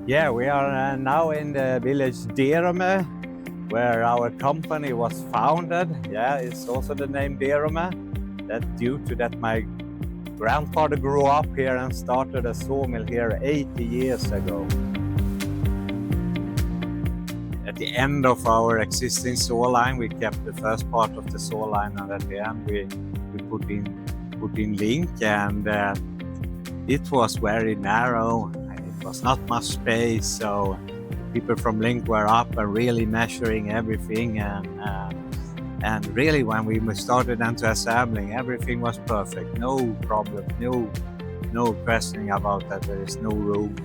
Yeah, we are now in the village Derome, where our company was founded. Yeah, it's also the name Derome. That due to that my grandfather grew up here and started a sawmill here 80 years ago. At the end of our existing saw line, we kept the first part of the saw line, and at the end we put in link, and it was very narrow. It was not much space, so people from Link were up and really measuring everything, and really when we started into assembling, everything was perfect. No problem, no questioning about that. There is no room.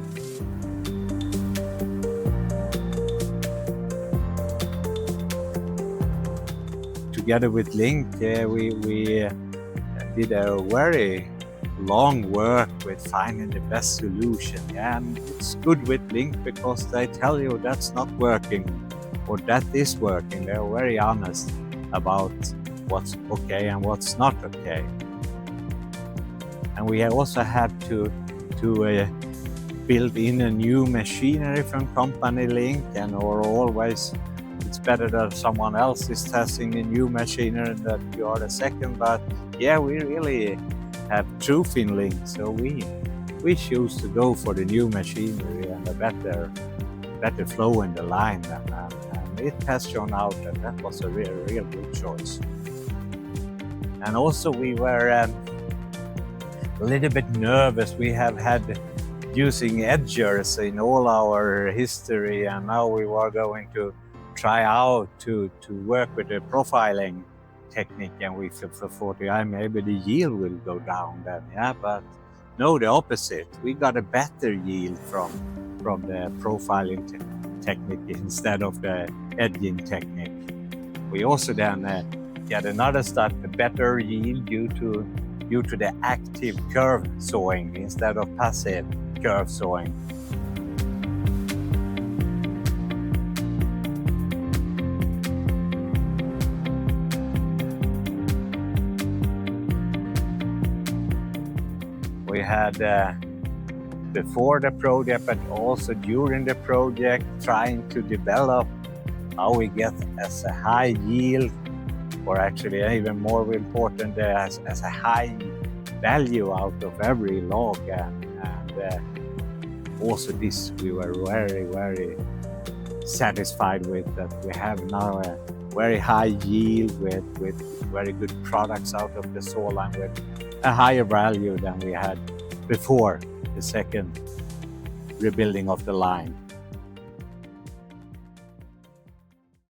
Together with Link, we did a very long work with finding the best solution. Yeah, and it's good with Link because they tell you that's not working or that is working. They're very honest about what's okay and what's not okay. And we also had to build in a new machinery from company Link, and or always it's better that someone else is testing a new machinery and that you are the second. But yeah, we really have truth in Link, so we choose to go for the new machinery and a better flow in the line, and it has shown out that was a real good choice. And also we were a little bit nervous. We have had using edgers in all our history, and now we were going to try out to work with the profiling technique, and we thought, yeah, maybe the yield will go down then. Yeah, but no, the opposite. We got a better yield from the profiling technique instead of the edging technique. We also then get another step, a better yield due to the active curve sawing instead of passive curve sawing. We had before the project, but also during the project, trying to develop how we get as a high yield, or actually even more important, as a high value out of every log. And also this we were very satisfied with, that we have now a very high yield with very good products out of the saw line with a higher value than we had before the second rebuilding of the line.